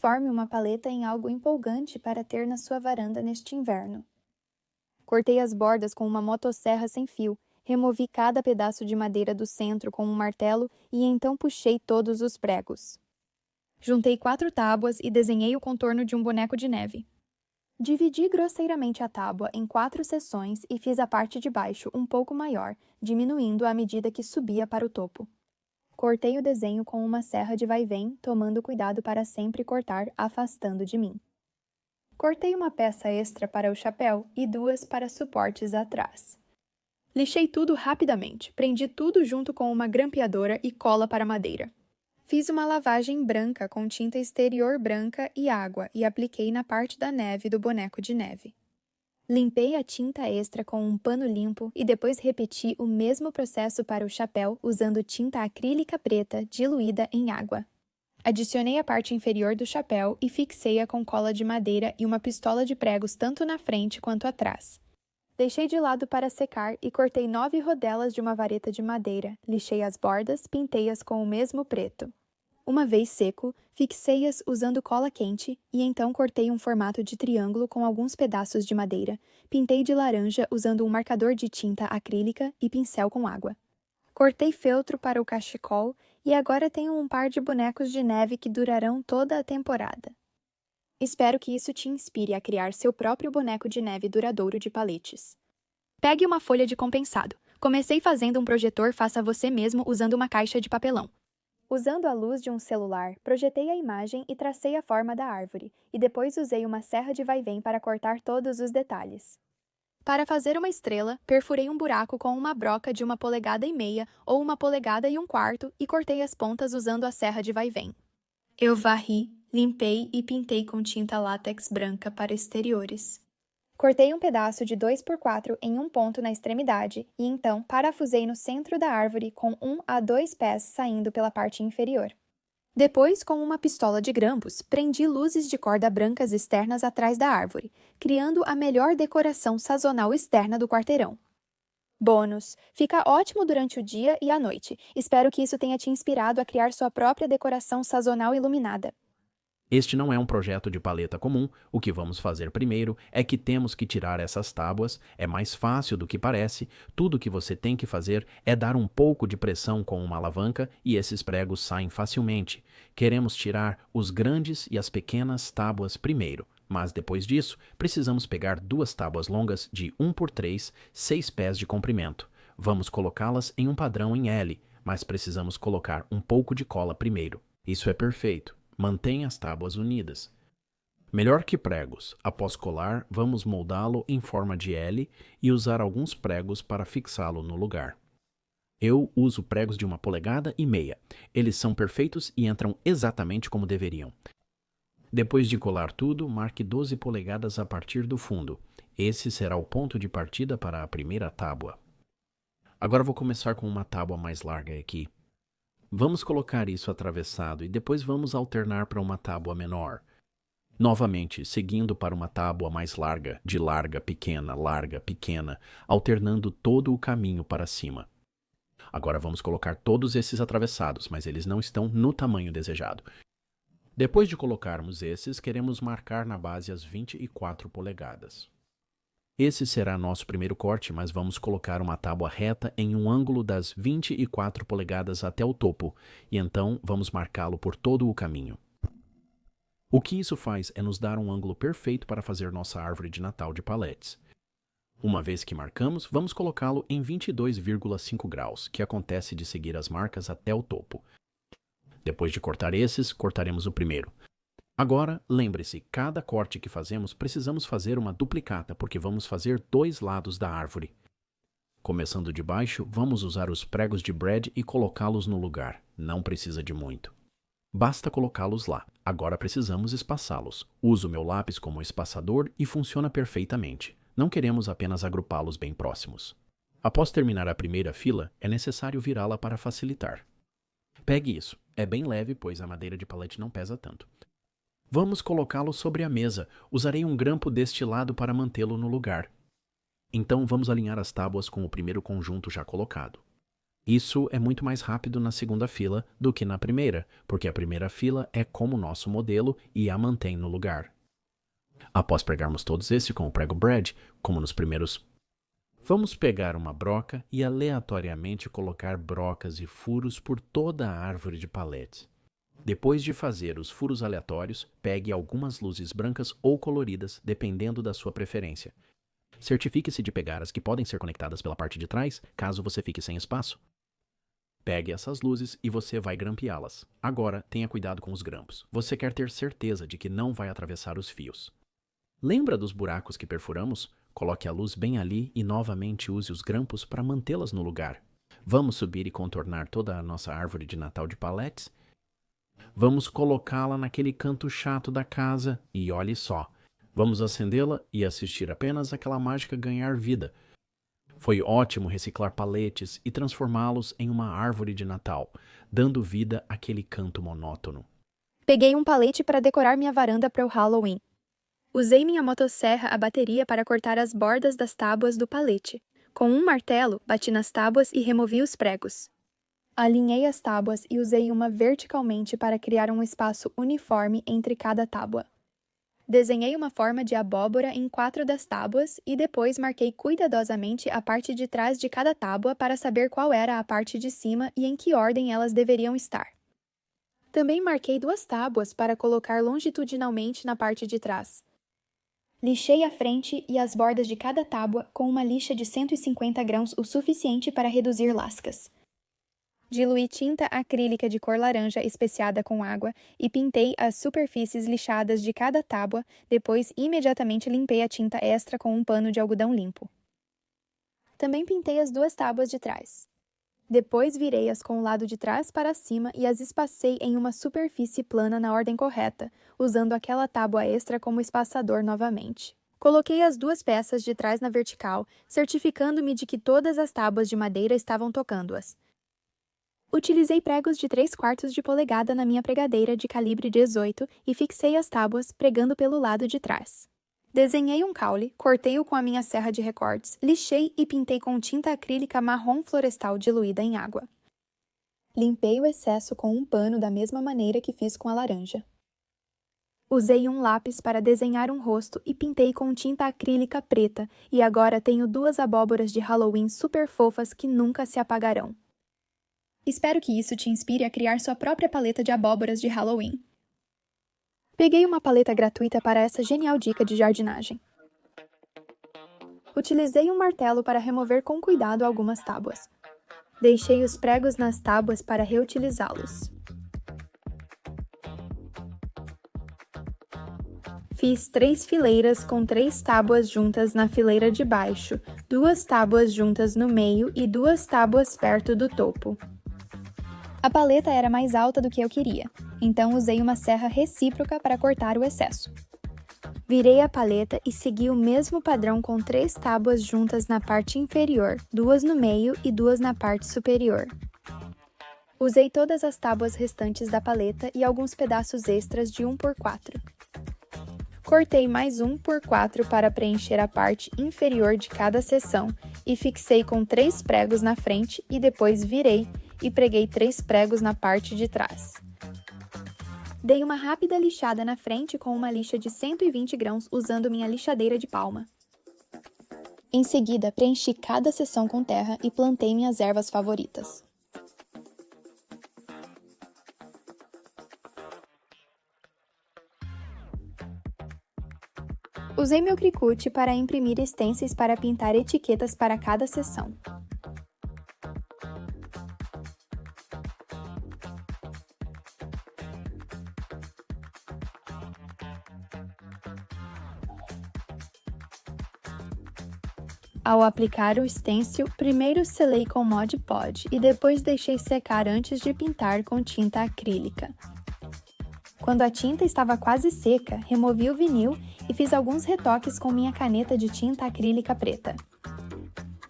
Transforme uma paleta em algo empolgante para ter na sua varanda neste inverno. Cortei as bordas com uma motosserra sem fio, removi cada pedaço de madeira do centro com um martelo e então puxei todos os pregos. Juntei 4 tábuas e desenhei o contorno de um boneco de neve. Dividi grosseiramente a tábua em 4 seções e fiz a parte de baixo um pouco maior, diminuindo à medida que subia para o topo. Cortei o desenho com uma serra de vai-vém, tomando cuidado para sempre cortar afastando de mim. Cortei uma peça extra para o chapéu e 2 para suportes atrás. Lixei tudo rapidamente, prendi tudo junto com uma grampeadora e cola para madeira. Fiz uma lavagem branca com tinta exterior branca e água e apliquei na parte da neve do boneco de neve. Limpei a tinta extra com um pano limpo e depois repeti o mesmo processo para o chapéu usando tinta acrílica preta diluída em água. Adicionei a parte inferior do chapéu e fixei-a com cola de madeira e uma pistola de pregos tanto na frente quanto atrás. Deixei de lado para secar e cortei 9 rodelas de uma vareta de madeira, lixei as bordas, pintei-as com o mesmo preto. Uma vez seco, fixei-as usando cola quente e então cortei um formato de triângulo com alguns pedaços de madeira, pintei de laranja usando um marcador de tinta acrílica e pincel com água. Cortei feltro para o cachecol e agora tenho um par de bonecos de neve que durarão toda a temporada. Espero que isso te inspire a criar seu próprio boneco de neve duradouro de paletes. Pegue uma folha de compensado. Comecei fazendo um projetor faça você mesmo usando uma caixa de papelão. Usando a luz de um celular, projetei a imagem e tracei a forma da árvore, e depois usei uma serra de vai-vém para cortar todos os detalhes. Para fazer uma estrela, perfurei um buraco com uma broca de 1,5 polegadas ou 1,25 polegadas e cortei as pontas usando a serra de vai-vém. Eu varri, limpei e pintei com tinta látex branca para exteriores. Cortei um pedaço de 2x4 em um ponto na extremidade e então parafusei no centro da árvore com 1 a 2 pés saindo pela parte inferior. Depois, com uma pistola de grampos, prendi luzes de corda brancas externas atrás da árvore, criando a melhor decoração sazonal externa do quarteirão. Bônus! Fica ótimo durante o dia e a noite. Espero que isso tenha te inspirado a criar sua própria decoração sazonal iluminada. Este não é um projeto de paleta comum. O que vamos fazer primeiro é que temos que tirar essas tábuas. É mais fácil do que parece. Tudo que você tem que fazer é dar um pouco de pressão com uma alavanca e esses pregos saem facilmente. Queremos tirar os grandes e as pequenas tábuas primeiro, mas depois disso precisamos pegar 2 tábuas longas de 1x3, 6 pés de comprimento. Vamos colocá-las em um padrão em L, mas precisamos colocar um pouco de cola primeiro. Isso é perfeito. Mantenha as tábuas unidas. Melhor que pregos. Após colar, vamos moldá-lo em forma de L e usar alguns pregos para fixá-lo no lugar. Eu uso pregos de 1,5 polegadas. Eles são perfeitos e entram exatamente como deveriam. Depois de colar tudo, marque 12 polegadas a partir do fundo. Esse será o ponto de partida para a primeira tábua. Agora vou começar com uma tábua mais larga aqui. Vamos colocar isso atravessado e depois vamos alternar para uma tábua menor. Novamente, seguindo para uma tábua mais larga, de larga, pequena, alternando todo o caminho para cima. Agora vamos colocar todos esses atravessados, mas eles não estão no tamanho desejado. Depois de colocarmos esses, queremos marcar na base as 24 polegadas. Esse será nosso primeiro corte, mas vamos colocar uma tábua reta em um ângulo das 24 polegadas até o topo, e então vamos marcá-lo por todo o caminho. O que isso faz é nos dar um ângulo perfeito para fazer nossa árvore de Natal de paletes. Uma vez que marcamos, vamos colocá-lo em 22,5 graus, que acontece de seguir as marcas até o topo. Depois de cortar esses, cortaremos o primeiro. Agora, lembre-se, cada corte que fazemos precisamos fazer uma duplicata, porque vamos fazer 2 lados da árvore. Começando de baixo, vamos usar os pregos de Brad e colocá-los no lugar. Não precisa de muito. Basta colocá-los lá. Agora precisamos espaçá-los. Uso meu lápis como espaçador e funciona perfeitamente. Não queremos apenas agrupá-los bem próximos. Após terminar a primeira fila, é necessário virá-la para facilitar. Pegue isso. É bem leve, pois a madeira de palete não pesa tanto. Vamos colocá-lo sobre a mesa. Usarei um grampo deste lado para mantê-lo no lugar. Então vamos alinhar as tábuas com o primeiro conjunto já colocado. Isso é muito mais rápido na segunda fila do que na primeira, porque a primeira fila é como nosso modelo e a mantém no lugar. Após pregarmos todos esses com o prego brad, como nos primeiros, vamos pegar uma broca e aleatoriamente colocar brocas e furos por toda a árvore de palete. Depois de fazer os furos aleatórios, pegue algumas luzes brancas ou coloridas, dependendo da sua preferência. Certifique-se de pegar as que podem ser conectadas pela parte de trás, caso você fique sem espaço. Pegue essas luzes e você vai grampeá-las. Agora, tenha cuidado com os grampos. Você quer ter certeza de que não vai atravessar os fios. Lembra dos buracos que perfuramos? Coloque a luz bem ali e novamente use os grampos para mantê-las no lugar. Vamos subir e contornar toda a nossa árvore de Natal de paletes? Vamos colocá-la naquele canto chato da casa e olhe só. Vamos acendê-la e assistir apenas aquela mágica ganhar vida. Foi ótimo reciclar paletes e transformá-los em uma árvore de Natal, dando vida àquele canto monótono. Peguei um palete para decorar minha varanda para o Halloween. Usei minha motosserra a bateria para cortar as bordas das tábuas do palete. Com um martelo, bati nas tábuas e removi os pregos. Alinhei as tábuas e usei uma verticalmente para criar um espaço uniforme entre cada tábua. Desenhei uma forma de abóbora em 4 das tábuas e depois marquei cuidadosamente a parte de trás de cada tábua para saber qual era a parte de cima e em que ordem elas deveriam estar. Também marquei 2 tábuas para colocar longitudinalmente na parte de trás. Lixei a frente e as bordas de cada tábua com uma lixa de 150 grãos, o suficiente para reduzir lascas. Diluí tinta acrílica de cor laranja especiada com água e pintei as superfícies lixadas de cada tábua, depois imediatamente limpei a tinta extra com um pano de algodão limpo. Também pintei as 2 tábuas de trás. Depois virei-as com o lado de trás para cima e as espacei em uma superfície plana na ordem correta, usando aquela tábua extra como espaçador novamente. Coloquei as 2 peças de trás na vertical, certificando-me de que todas as tábuas de madeira estavam tocando-as. Utilizei pregos de 3/4 de polegada na minha pregadeira de calibre 18 e fixei as tábuas pregando pelo lado de trás. Desenhei um caule, cortei-o com a minha serra de recortes, lixei e pintei com tinta acrílica marrom florestal diluída em água. Limpei o excesso com um pano da mesma maneira que fiz com a laranja. Usei um lápis para desenhar um rosto e pintei com tinta acrílica preta, e agora tenho 2 abóboras de Halloween super fofas que nunca se apagarão. Espero que isso te inspire a criar sua própria paleta de abóboras de Halloween. Peguei uma paleta gratuita para essa genial dica de jardinagem. Utilizei um martelo para remover com cuidado algumas tábuas. Deixei os pregos nas tábuas para reutilizá-los. Fiz 3 fileiras com 3 tábuas juntas na fileira de baixo, 2 tábuas juntas no meio e 2 tábuas perto do topo. A paleta era mais alta do que eu queria, então usei uma serra recíproca para cortar o excesso. Virei a paleta e segui o mesmo padrão com 3 tábuas juntas na parte inferior, 2 no meio e 2 na parte superior. Usei todas as tábuas restantes da paleta e alguns pedaços extras de 1x4. Cortei mais 1x4 para preencher a parte inferior de cada seção e fixei com 3 pregos na frente e depois virei e preguei 3 pregos na parte de trás. Dei uma rápida lixada na frente com uma lixa de 120 grãos usando minha lixadeira de palma. Em seguida, preenchi cada seção com terra e plantei minhas ervas favoritas. Usei meu Cricut para imprimir stencils para pintar etiquetas para cada seção. Ao aplicar o stencil, primeiro selei com Mod Podge e depois deixei secar antes de pintar com tinta acrílica. Quando a tinta estava quase seca, removi o vinil e fiz alguns retoques com minha caneta de tinta acrílica preta.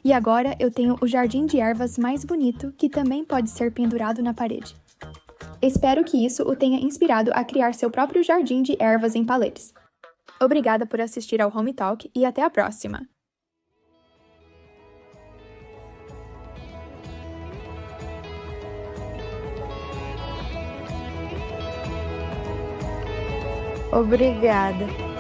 E agora eu tenho o jardim de ervas mais bonito, que também pode ser pendurado na parede. Espero que isso o tenha inspirado a criar seu próprio jardim de ervas em paletes. Obrigada por assistir ao Home Talk e até a próxima! Obrigada.